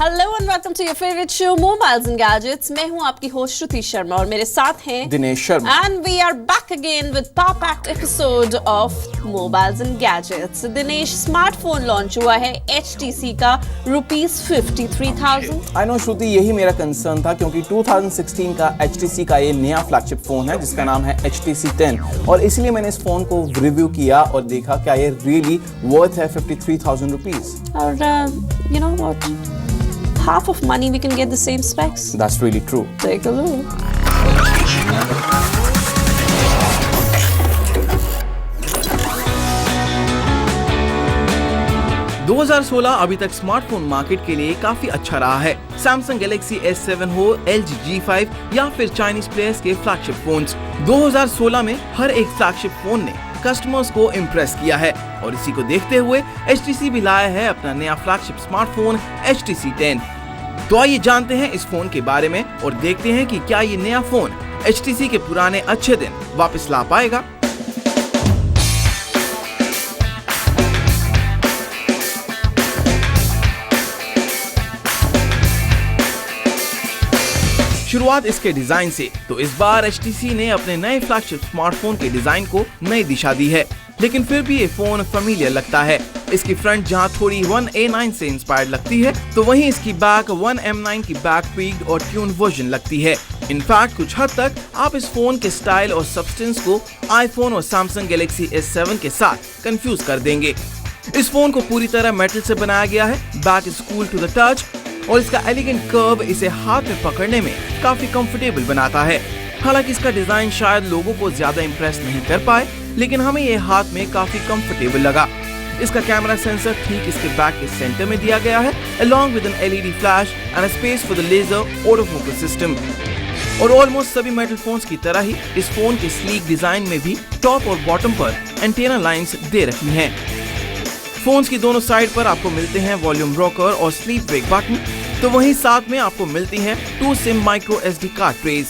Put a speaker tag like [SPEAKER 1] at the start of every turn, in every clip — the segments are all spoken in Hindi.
[SPEAKER 1] Hello and welcome to your favourite show mobiles and gadgets. मैं हूं आपकी होस्ट श्रुति शर्मा और मेरे साथ हैं
[SPEAKER 2] Dinesh Sharma
[SPEAKER 1] and we are back again with power packed episode of mobiles and gadgets. Dinesh, smartphone launch हुआ है HTC का ₹53,000।
[SPEAKER 2] आई नो श्रुति, यही मेरा कंसर्न था क्योंकि 2016 का HTC का ये नया फ्लैगशिप फोन है जिसका नाम है HTC 10 और इसलिए मैंने इस फोन को रिव्यू किया और देखा क्या ये रियली वर्थ है ₹53,000।
[SPEAKER 1] और you know what? Half of money we can get the same specs.
[SPEAKER 2] That's really true.
[SPEAKER 1] Take a look.
[SPEAKER 3] दो 2016 अभी तक स्मार्टफोन मार्केट के लिए काफी अच्छा रहा है। सैमसंग गैलेक्सी S7 हो, LG G5 या फिर चाइनीज प्लेयर्स के फ्लैगशिप फोन्स, 2016 में हर एक फ्लैगशिप फोन ने कस्टमर्स को इम्प्रेस किया है और इसी को देखते हुए HTC भी लाया है अपना नया फ्लैगशिप स्मार्टफोन HTC 10। तो आइए जानते हैं इस फोन के बारे में और देखते हैं कि क्या ये नया फोन HTC के पुराने अच्छे दिन वापस ला पाएगा। शुरुआत इसके डिजाइन से, तो इस बार HTC ने अपने नए फ्लैगशिप स्मार्टफोन के डिजाइन को नई दिशा दी है, लेकिन फिर भी ये फोन फेमिलियर लगता है। इसकी फ्रंट जहां थोड़ी 1A9 से इंस्पायर्ड लगती है, तो वहीं इसकी बैक 1M9 की बैक ट्वीक्ड और ट्यून वर्जन लगती है। इनफैक्ट कुछ हद तक आप इस फोन के स्टाइल और सब्सटेंस को आईफोन और सैमसंग गैलेक्सी S7 के साथ कंफ्यूज कर देंगे। इस फोन को पूरी तरह मेटल से बनाया गया है, back is cool to the touch और इसका एलिगेंट कर्व इसे हाथ में पकड़ने में काफी कंफर्टेबल बनाता है। हालांकि इसका डिजाइन शायद लोगों को ज्यादा इंप्रेस नहीं कर पाए, लेकिन हमें ये हाथ में काफी कंफर्टेबल लगा। इसका कैमरा सेंसर ठीक इसके बैक के सेंटर में दिया गया है, along with an LED flash and a space for the laser autofocus system। और ऑलमोस्ट सभी मेटल फोन्स की तरह ही इस फोन के स्लीक डिजाइन में भी टॉप और बॉटम पर एंटेना लाइंस दे रखी हैं। फोन्स की दोनों साइड पर आपको मिलते हैं वॉल्यूम रॉकर और स्लीप वेक बटन, तो वहीं साथ में आपको मिलती हैं 2 SIM micro SD card trays.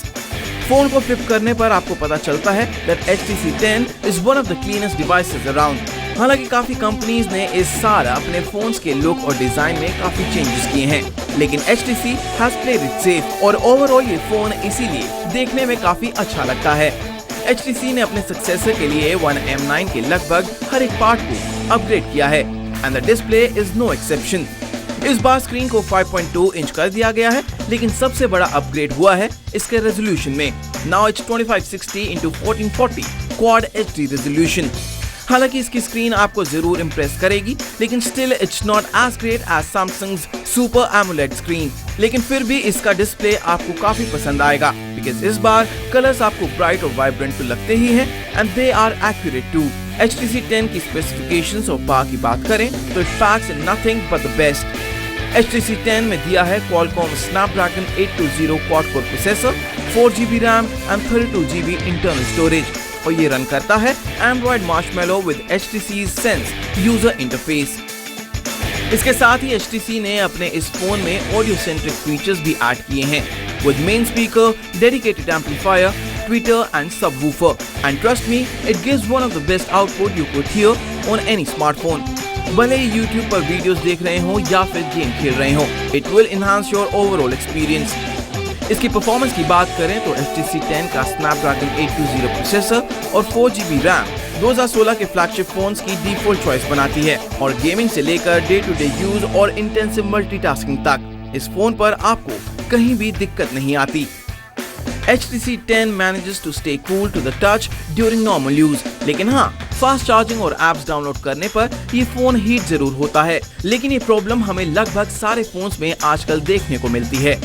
[SPEAKER 3] Phone को फ्लिप करने पर आपको पता चलता है that HTC 10 is one of the cleanest devices around। हालांकि काफी कंपनीज ने इस साल अपने फोन्स के लुक और डिजाइन में काफी चेंजेस किए हैं, लेकिन HTC has played it safe और ओवरऑल ये फोन इसीलिए देखने में काफी अच्छा लगता है। HTC ने अपने सक्सेसर के लिए 1M9 के लगभग हर एक पार्ट को अपग्रेड किया है and the display is no exception। इस बार स्क्रीन को 5.2 इंच कर दिया गया है, लेकिन सबसे बड़ा अपग्रेड हुआ है इसके रेजोल्यूशन में। Now it's 2560x1440 quad HD resolution. हालांकि इसकी स्क्रीन आपको जरूर इम्प्रेस करेगी, लेकिन still it's not as great as Samsung's super AMOLED screen. लेकिन फिर भी इसका डिस्प्ले आपको काफी पसंद आएगा, बिकॉज इस बार कलर्स आपको ब्राइट और वाइब्रेंट तो लगते ही हैं and they are accurate too. HTC 10 की स्पेसिफिकेशंस और पावर की बात करें तो it PACS nothing but the best. HTC 10 में दिया है Qualcomm Snapdragon 820 quad core processor, 4GB RAM and 32GB internal storage और ये रन करता है Android Marshmallow with HTC Sense user interface. इसके साथ ही HTC ने अपने इस फोन में ऑडियो सेंट्रिक फीचर्स भी ऐड किए हैं with main speaker, dedicated amplifier, tweeter and subwoofer, and trust me, it gives one of the best output you could hear on any smartphone। भले ही YouTube पर वीडियोस देख रहे हो या फिर गेम खेल रहे हो, it will enhance your overall experience। इसकी परफॉर्मेंस की बात करें तो HTC 10 का Snapdragon 820 प्रोसेसर और 4GB रैम 2016 के फ्लैगशिप फोन्स की डिफॉल्ट चॉइस बनाती है और गेमिंग से लेकर डे टू डे यूज और इंटेंसिव मल्टीटास्किंग तक इस फोन पर आपको कहीं भी दिक्कत नहीं आती। HTC 10 manages to stay cool to the touch during normal use, लेकिन हाँ, फास्ट चार्जिंग और एप्स डाउनलोड करने पर ये फोन हीट जरूर होता है, लेकिन ये प्रॉब्लम हमें लगभग सारे फोन्स में आजकल देखने को मिलती है।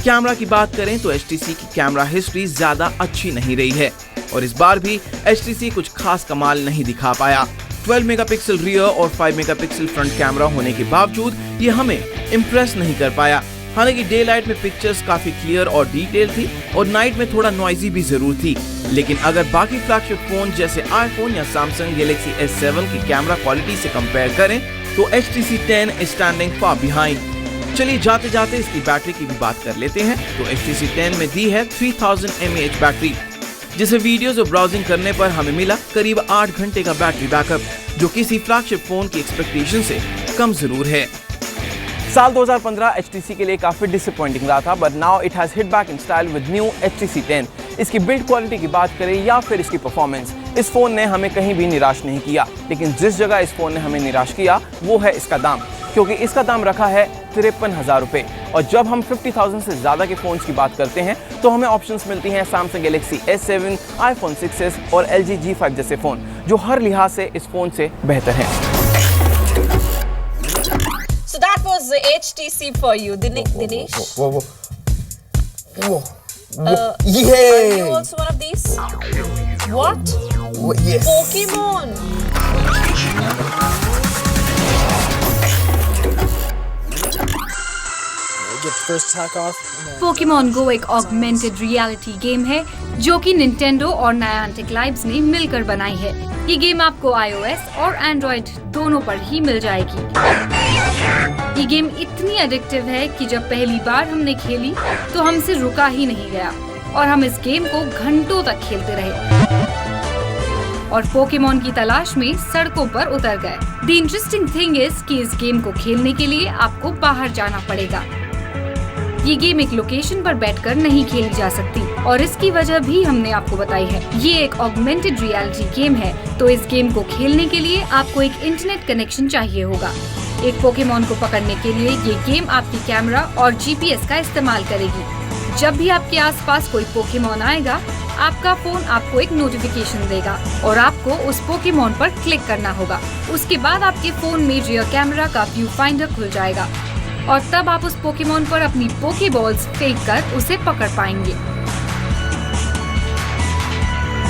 [SPEAKER 3] कैमरा की बात करें तो HTC की कैमरा हिस्ट्री ज्यादा अच्छी नहीं रही है और इस बार भी HTC कुछ खास कमाल नहीं दिखा पाया। 12 मेगापिक्सल रियर और 5 मेगापिक्सल फ्रंट कैमरा होने के बावजूद ये हमें इम्प्रेस नहीं कर पाया। हालांकि डे लाइट में पिक्चर्स काफी क्लियर और डिटेल थी और नाइट में थोड़ा नॉइजी भी जरूर थी, लेकिन अगर बाकी फ्लैगशिप फोन जैसे आईफोन या सैमसंग गैलेक्सी S7 की कैमरा क्वालिटी से कंपेयर करें तो HTC 10 is standing far behind. चलिए जाते जाते इसकी बैटरी की भी बात कर लेते हैं। तो HTC 10 में दी है 3000 mAh बैटरी, जिसे वीडियोस और ब्राउजिंग करने पर हमें मिला करीब 8 घंटे का बैटरी बैकअप, जो किसी फ्लैगशिप फोन की एक्सपेक्टेशन से कम जरूर है।
[SPEAKER 2] साल 2015 HTC के लिए काफ़ी डिसअपॉइंटिंग रहा था, but now it has hit back in style with new HTC 10। इसकी बिल्ड क्वालिटी की बात करें या फिर इसकी परफॉर्मेंस, इस फ़ोन ने हमें कहीं भी निराश नहीं किया। लेकिन जिस जगह इस फ़ोन ने हमें निराश किया वो है इसका दाम, क्योंकि इसका दाम रखा है 53,000 रुपये। और जब हम 50,000 से ज़्यादा के फ़ोन्स की बात करते हैं तो हमें ऑप्शंस मिलती हैं Samsung Galaxy S7, iPhone 6s और LG G5 जैसे फ़ोन, जो हर लिहाज से इस फ़ोन से बेहतर हैं।
[SPEAKER 1] So that was the HTC for you, Dinesh.
[SPEAKER 4] Whoa.
[SPEAKER 1] Are you
[SPEAKER 4] Yeah.
[SPEAKER 1] also one of these? What?
[SPEAKER 4] Yes.
[SPEAKER 1] Pokemon.
[SPEAKER 4] Get first attack off.
[SPEAKER 5] Pokemon go एक ऑगमेंटेड रियलिटी गेम है जो कि निंटेंडो और नायंटिक लाइव्स ने मिलकर बनाई है। ये गेम आपको iOS और एंड्रॉइड दोनों पर ही मिल जाएगी। ये गेम इतनी एडिक्टिव है कि जब पहली बार हमने खेली तो हमसे रुका ही नहीं गया और हम इस गेम को घंटों तक खेलते रहे और पोकेमॉन की तलाश में सड़कों पर उतर गए। द इंटरेस्टिंग थिंग इज कि इस गेम को खेलने के लिए आपको बाहर जाना पड़ेगा। ये गेम एक लोकेशन पर बैठकर नहीं खेली जा सकती और इसकी वजह भी हमने आपको बताई है। ये एक ऑगमेंटेड रियलिटी गेम है, तो इस गेम को खेलने के लिए आपको एक इंटरनेट कनेक्शन चाहिए होगा। एक पोकेमॉन को पकड़ने के लिए ये गेम आपकी कैमरा और GPS का इस्तेमाल करेगी। जब भी आपके आसपास कोई पोकेमॉन आएगा, आपका फोन आपको एक नोटिफिकेशन देगा और आपको उस पोकेमॉन पर क्लिक करना होगा। उसके बाद आपके फोन में रियर कैमरा का व्यू फाइंडर खुल जाएगा और तब आप उस पोकेमॉन पर अपनी पोकेबॉल्स फेंक कर उसे पकड़ पाएंगे।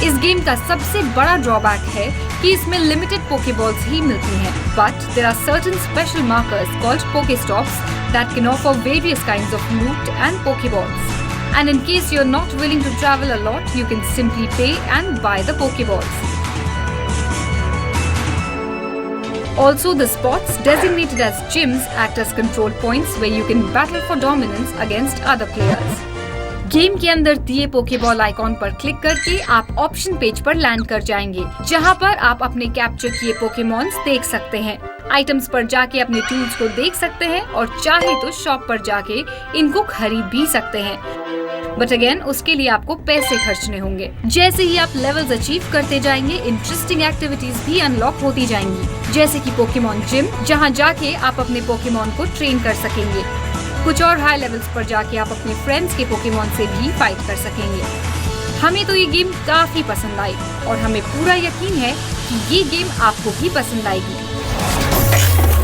[SPEAKER 5] इस गेम का सबसे बड़ा ड्रॉबैक है कि इसमें लिमिटेड पोकेबॉल्स ही मिलती हैं, but there are certain special markers called Pokestops that can offer various kinds of loot and Pokeballs. And in case you're not willing to travel a lot, you can simply pay and buy the Pokeballs. Also, the spots designated as gyms act as control points where you can battle for dominance against other players. Game के अंदर दिए पोकेबॉल आइकॉन पर क्लिक करके आप ऑप्शन पेज पर लैंड कर जाएंगे, जहां पर आप अपने कैप्चर किए पोकेमॉन्स देख सकते हैं। आइटम्स पर जाके अपने टूल्स को देख सकते हैं और चाहे तो शॉप पर जाके इनको खरीद भी सकते हैं, बट अगेन उसके लिए आपको पैसे खर्चने होंगे। जैसे ही आप लेवल्स अचीव करते जाएंगे, इंटरेस्टिंग एक्टिविटीज भी अनलॉक होती जाएंगी, जैसे कि पोकेमॉन जिम, जहां जाके आप अपने पोकेमॉन को ट्रेन कर सकेंगे। कुछ और हाई लेवल्स पर जाके आप अपने फ्रेंड्स के पोकेमॉन से भी फाइट कर सकेंगे। हमें तो ये गेम काफी पसंद आई और हमें पूरा यकीन है कि ये गेम आपको भी पसंद आएगी।